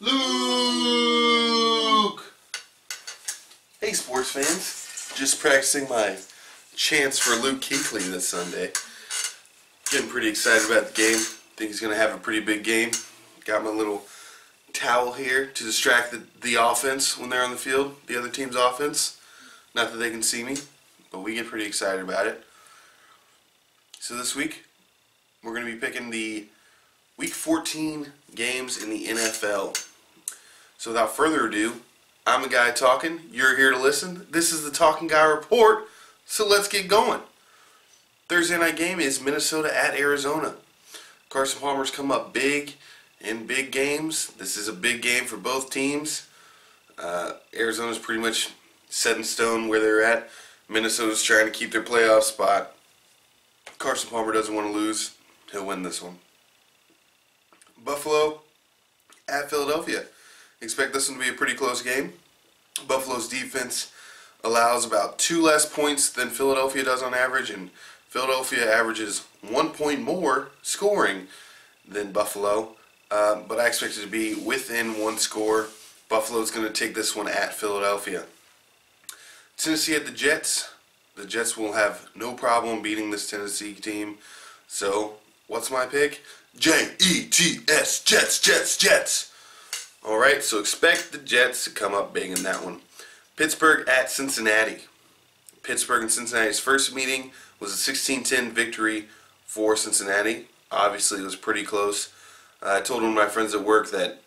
Luke! Hey sports fans, just practicing my chants for Luke Kuechly this Sunday. Getting pretty excited about the game. Think he's going to have a pretty big game. Got my little towel here to distract the offense when they're on the field, the other team's offense. Not that they can see me, but we get pretty excited about it. So this week, we're going to be picking the Week 14 games in the NFL. So without further ado, I'm the guy talking, you're here to listen. This is the Talking Guy Report, so let's get going. Thursday night game is Minnesota at Arizona. Carson Palmer's come up big in big games. This is a big game for both teams. Arizona's pretty much set in stone where they're at. Minnesota's trying to keep their playoff spot. Carson Palmer doesn't want to lose. He'll win this one. Buffalo at Philadelphia. Expect this one to be a pretty close game. Buffalo's defense allows about 2 less points than Philadelphia does on average, and Philadelphia averages 1 point more scoring than Buffalo. But I expect it to be within 1 score. Buffalo's going to take this one at Philadelphia. Tennessee at the Jets. The Jets will have no problem beating this Tennessee team. So, what's my pick? J-E-T-S, Jets, Jets, Jets. Alright, so expect the Jets to come up big in that one. Pittsburgh at Cincinnati. Pittsburgh and Cincinnati's first meeting was a 16-10 victory for Cincinnati. Obviously, it was pretty close. I told one of my friends at work that,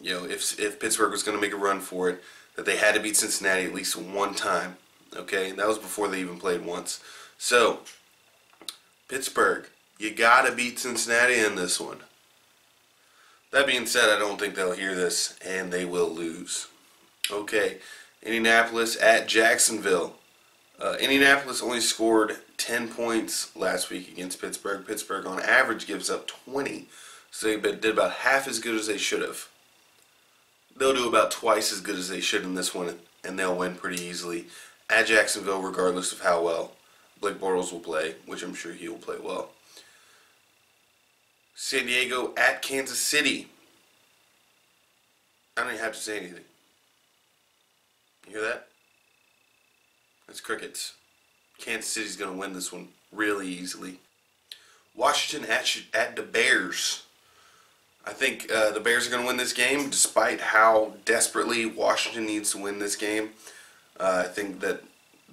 you know, if Pittsburgh was going to make a run for it, that they had to beat Cincinnati at least one time. Okay, and that was before they even played once. So, Pittsburgh, you gotta beat Cincinnati in this one. That being said, I don't think they'll hear this, and they will lose. Okay, Indianapolis at Jacksonville. Indianapolis only scored 10 points last week against Pittsburgh. Pittsburgh, on average, gives up 20. So they did about half as good as they should have. They'll do about twice as good as they should in this one, and they'll win pretty easily at Jacksonville, regardless of how well Blake Bortles will play, which I'm sure he will play well. San Diego at Kansas City. I don't even have to say anything. You hear that? That's crickets. Kansas City's going to win this one really easily. Washington at the Bears. I think the Bears are going to win this game despite how desperately Washington needs to win this game. I think that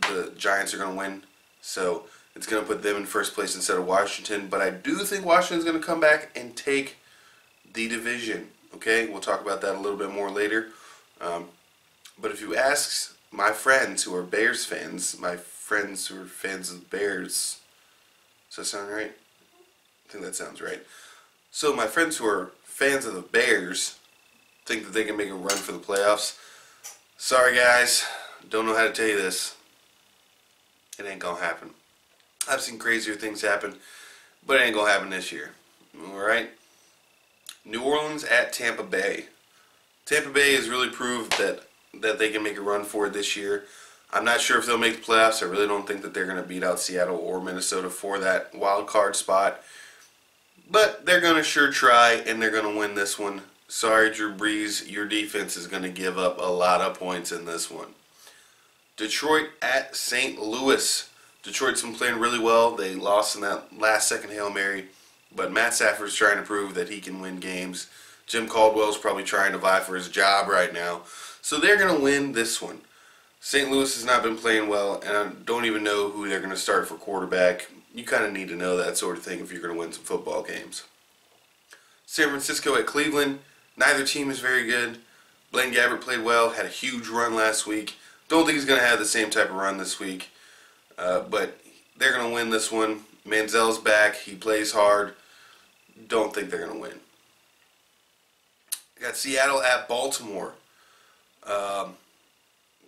the Giants are going to win, so it's going to put them in first place instead of Washington. But I do think Washington's going to come back and take the division. Okay, we'll talk about that a little bit more later. But if you ask my friends who are Bears fans, my friends who are fans of the Bears, does that sound right? I think that sounds right. So my friends who are fans of the Bears think that they can make a run for the playoffs. Sorry guys, don't know how to tell you this. It ain't gonna happen. I've seen crazier things happen, but it ain't gonna happen this year. Alright? New Orleans at Tampa Bay. Tampa Bay has really proved that they can make a run for it this year. I'm not sure if they'll make the playoffs. I really don't think that they're going to beat out Seattle or Minnesota for that wild card spot. But they're going to sure try, and they're going to win this one. Sorry, Drew Brees, your defense is going to give up a lot of points in this one. Detroit at St. Louis. Detroit's been playing really well. They lost in that last second Hail Mary. But Matt Stafford's trying to prove that he can win games. Jim Caldwell's probably trying to vie for his job right now. So they're going to win this one. St. Louis has not been playing well, and I don't even know who they're going to start for quarterback. You kind of need to know that sort of thing if you're going to win some football games. San Francisco at Cleveland. Neither team is very good. Blaine Gabbert played well, had a huge run last week. Don't think he's going to have the same type of run this week. But they're going to win this one. Manziel's back. He plays hard. Don't think they're going to win. Got Seattle at Baltimore.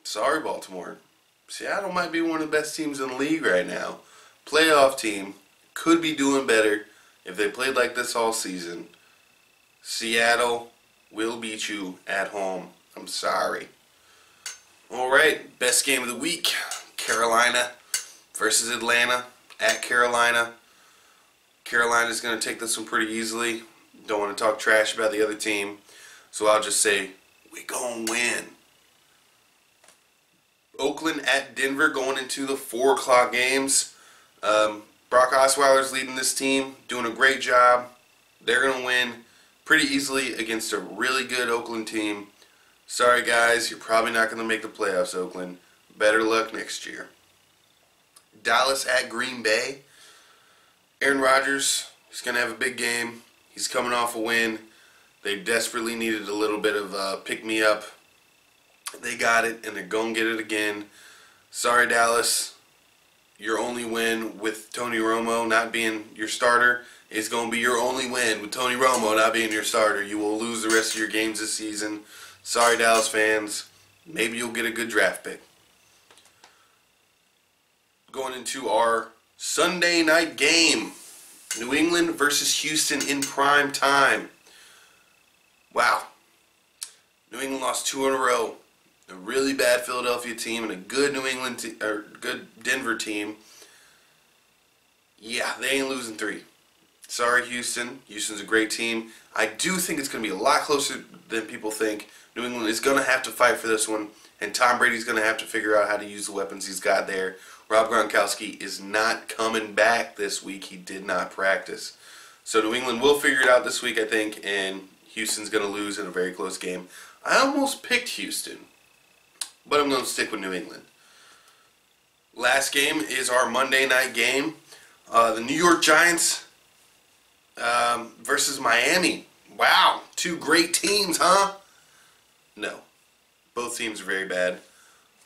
Sorry, Baltimore. Seattle might be one of the best teams in the league right now. Playoff team. Could be doing better if they played like this all season. Seattle will beat you at home. I'm sorry. Alright, best game of the week. Carolina versus Atlanta at Carolina. Carolina's going to take this one pretty easily. Don't want to talk trash about the other team. So I'll just say, we gonna win. Oakland at Denver going into the 4 o'clock games. Brock Osweiler's leading this team, doing a great job. They're going to win pretty easily against a really good Oakland team. Sorry guys, you're probably not going to make the playoffs, Oakland. Better luck next year. Dallas at Green Bay. Aaron Rodgers, he's going to have a big game. He's coming off a win. They desperately needed a little bit of pick-me-up. They got it, and they're going to get it again. Sorry, Dallas. Your only win with Tony Romo not being your starter is going to be your only win with Tony Romo not being your starter. You will lose the rest of your games this season. Sorry, Dallas fans. Maybe you'll get a good draft pick. Going into our Sunday night game. New England versus Houston in prime time. Wow. New England lost 2 in a row. A really bad Philadelphia team and a good good Denver team. Yeah, they ain't losing 3. Sorry, Houston. Houston's a great team. I do think it's going to be a lot closer than people think. New England is going to have to fight for this one, and Tom Brady's going to have to figure out how to use the weapons he's got there. Rob Gronkowski is not coming back this week. He did not practice. So New England will figure it out this week, I think, and Houston's going to lose in a very close game. I almost picked Houston, but I'm going to stick with New England. Last game is our Monday night game. The New York Giants versus Miami. Wow, 2 great teams, huh? No. Both teams are very bad.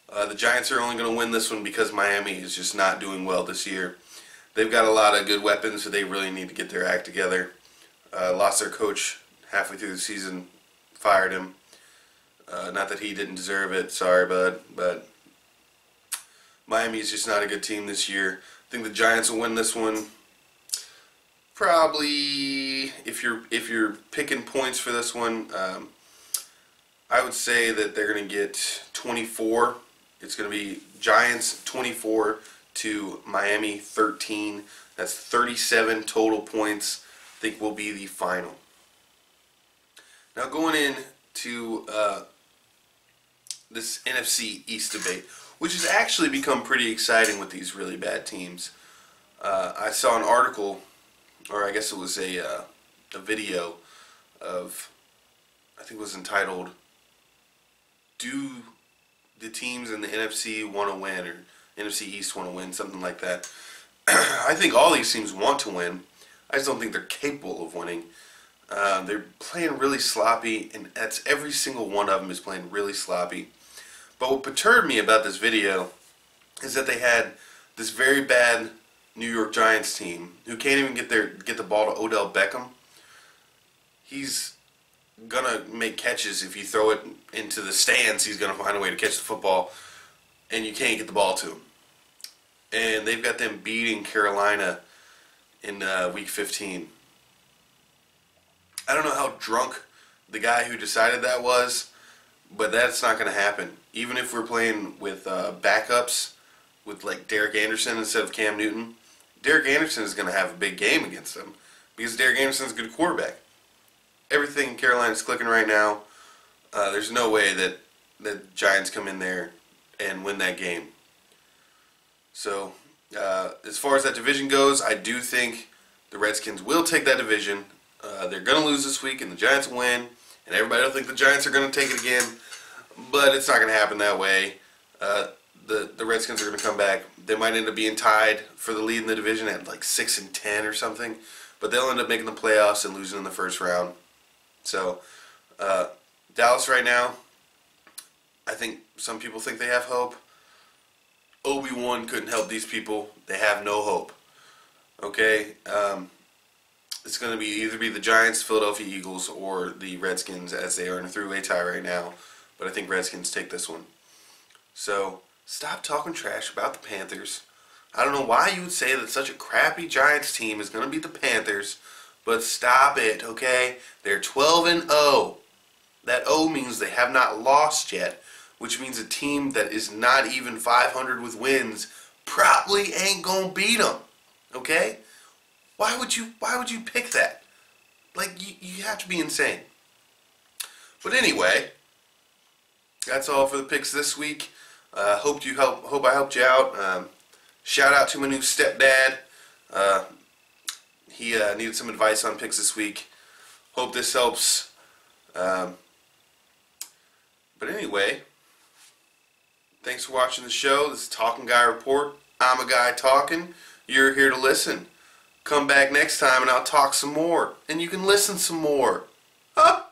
The Giants are only going to win this one because Miami is just not doing well this year. They've got a lot of good weapons, so they really need to get their act together. Lost their coach halfway through the season, fired him. Not that he didn't deserve it, sorry bud, but Miami is just not a good team this year. I think the Giants will win this one. Probably, if you're picking points for this one, I would say that they're going to get 24. It's going to be Giants 24 to Miami 13. That's 37 total points. I think will be the final. Now going into this NFC East debate, which has actually become pretty exciting with these really bad teams. I saw an article, or I guess it was a video of, I think it was entitled, "Do the teams in the NFC want to win?" or NFC East want to win, something like that. I think all these teams want to win. I just don't think they're capable of winning. They're playing really sloppy, and that's every single one of them is playing really sloppy. But what perturbed me about this video is that they had this very bad New York Giants team who can't even get the ball to Odell Beckham. He's gonna make catches if you throw it into the stands. He's gonna find a way to catch the football, and you can't get the ball to him. And they've got them beating Carolina in Week 15. I don't know how drunk the guy who decided that was, but that's not going to happen. Even if we're playing with backups, with like Derek Anderson instead of Cam Newton, Derek Anderson is going to have a big game against them because Derek Anderson's a good quarterback. Everything in Carolina is clicking right now. There's no way that the Giants come in there and win that game. So, as far as that division goes, I do think the Redskins will take that division. They're going to lose this week, and the Giants win. And everybody will think the Giants are going to take it again. But it's not going to happen that way. The Redskins are going to come back. They might end up being tied for the lead in the division at like 6-10 or something. But they'll end up making the playoffs and losing in the first round. So, Dallas right now, I think some people think they have hope. Obi-Wan couldn't help these people. They have no hope. Okay? It's going to either be the Giants, Philadelphia Eagles, or the Redskins as they are in a three-way tie right now. But I think Redskins take this one. So, stop talking trash about the Panthers. I don't know why you would say that such a crappy Giants team is going to beat the Panthers, but stop it, okay? They're 12-0. That O means they have not lost yet, which means a team that is not even 500 with wins probably ain't going to beat them, okay? Why would you pick that? Like, you have to be insane. But anyway, that's all for the picks this week. Hope I helped you out. Shout out to my new stepdad. He needed some advice on picks this week. Hope this helps. But anyway, thanks for watching the show. This is Talking Guy Report. I'm a guy talking. You're here to listen. Come back next time and I'll talk some more. And you can listen some more. Huh?